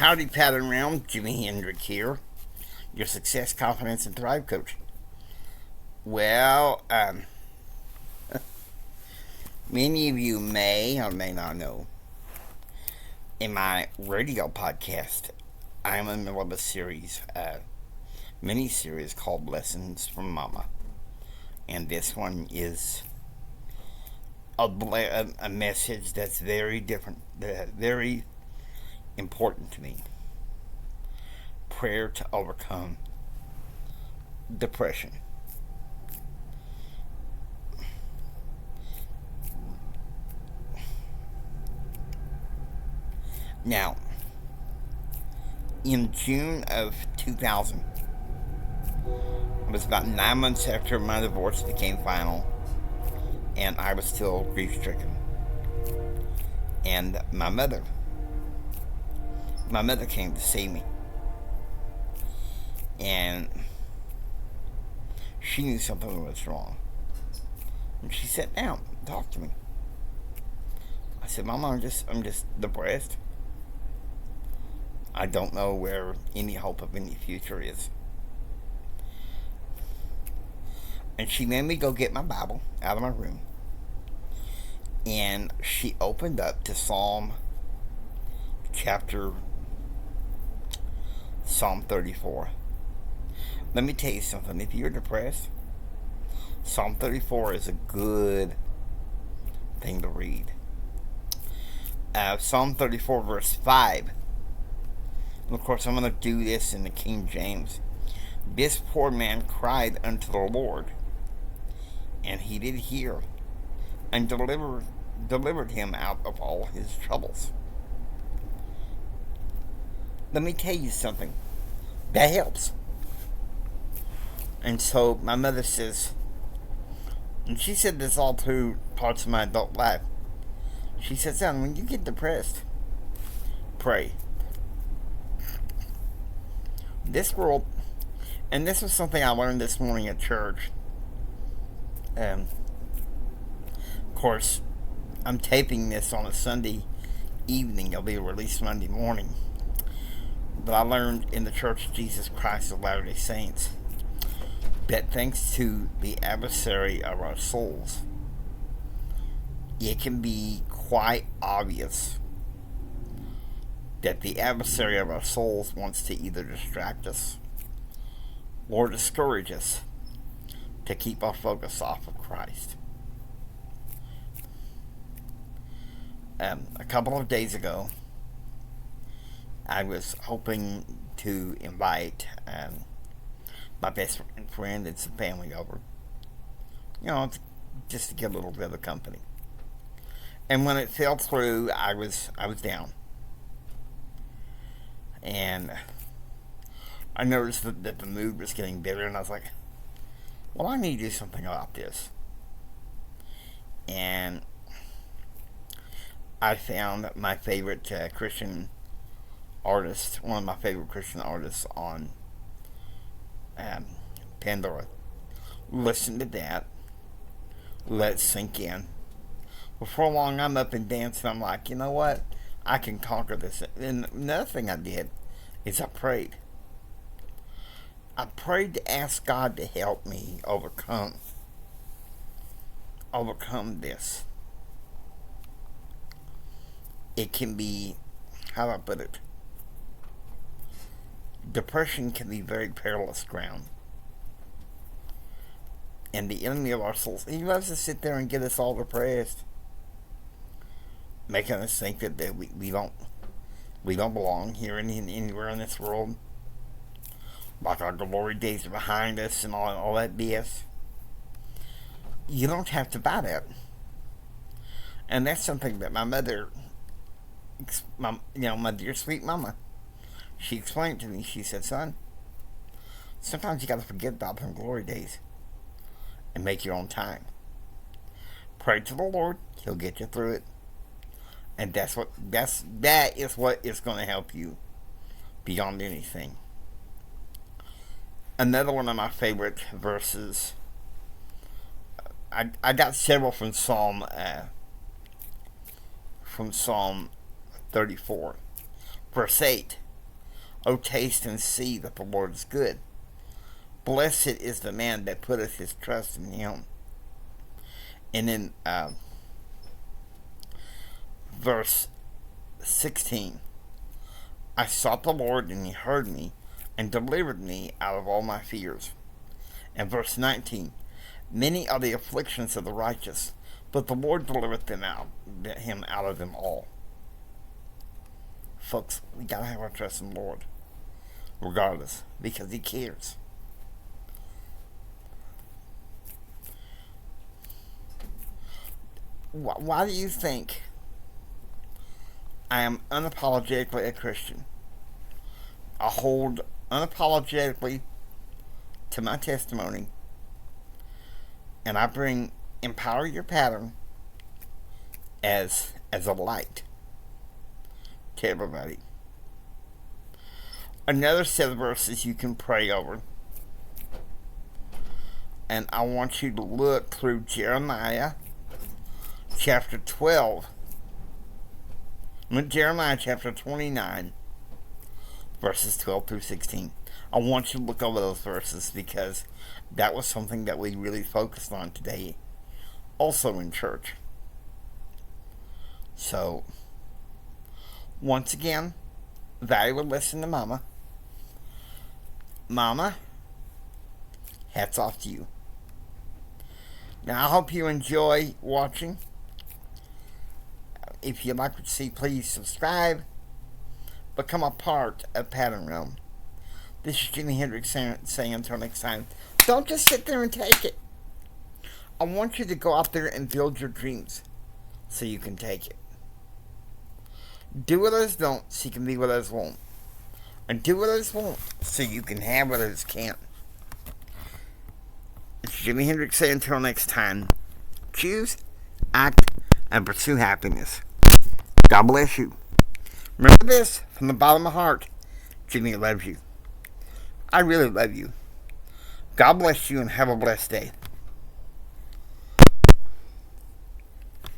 Howdy, Pattern Realm. Jimi Hendrix here, your success, confidence, and thrive coach. Well, many of you may or may not know, in my radio podcast, I'm in the middle of a series, mini-series called Lessons from Mama. And this one is a message that's very different, very important to me. Prayer to overcome depression. Now, in June of 2000, it was about 9 months after my divorce became final, and I was still grief-stricken. And my mother came to see me, and she knew something was wrong. And she sat down and talked to me. I said, "Mama, I'm just depressed. I don't know where any hope of any future is." And she made me go get my Bible out of my room, and she opened up to Psalm 34. Let me tell you something. If you're depressed, Psalm 34 is a good thing to read. Psalm 34 verse 5. And of course, I'm going to do this in the King James. "This poor man cried unto the Lord, and he did hear, and delivered him out of all his troubles." Let me tell you something. That helps. And so my mother says, and she said this all through parts of my adult life. She said, "Son, when you get depressed, pray." This world, and this was something I learned this morning at church. Of course, I'm taping this on a Sunday evening. It'll be released Monday morning. But I learned in the Church of Jesus Christ of Latter-day Saints that thanks to the adversary of our souls, it can be quite obvious that the adversary of our souls wants to either distract us or discourage us to keep our focus off of Christ. A couple of days ago, I was hoping to invite my best friend and some family over, just to get a little bit of company. And when it fell through, I was down, and I noticed that the mood was getting bitter, and I was like, "Well, I need to do something about this." And I found my favorite Christian artist, one of my favorite Christian artists on Pandora. Listen to that. Let it sink in. Before long, I'm up and dancing. I'm like, you know what? I can conquer this. And another thing I did is I prayed. I prayed to ask God to help me overcome this. It can be, how do I put it? Depression can be very perilous ground. And the enemy of our souls, he loves to sit there and get us all depressed, making us think that we don't belong here anywhere in this world. Like our glory days are behind us and all that BS. You don't have to buy that. And that's something that my mother, my dear sweet mama, she explained to me. She said, "Son, sometimes you got to forget about them glory days and make your own time. Pray to the Lord; He'll get you through it, and that is what is going to help you beyond anything." Another one of my favorite verses. I got several from Psalm 34, verse 8. O taste and see that the Lord is good. Blessed is the man that putteth his trust in him. And in verse 16, I sought the Lord, and he heard me, and delivered me out of all my fears. And verse 19, many are the afflictions of the righteous, but the Lord delivereth him out of them all. Folks, we gotta have our trust in the Lord, regardless, because he cares. Why do you think I am unapologetically a Christian? I hold unapologetically to my testimony, and I bring Empower Your Pattern as a light to everybody. Another set of verses you can pray over, and I want you to look through Jeremiah chapter 12, Jeremiah chapter 29, verses 12 through 16. I want you to look over those verses because that was something that we really focused on today, also in church. So, once again, Valley would listen to Mama. Mama, hats off to you. Now, I hope you enjoy watching. If you'd like to see, please subscribe. Become a part of Pattern Realm. This is Jimi Hendrix saying until next time, don't just sit there and take it. I want you to go out there and build your dreams so you can take it. Do what others don't so you can be what others won't. And do what others won't so you can have what others can't. It's Jimi Hendrix saying until next time, choose, act, and pursue happiness. God bless you. Remember this from the bottom of my heart. Jimmy loves you. I really love you. God bless you and have a blessed day.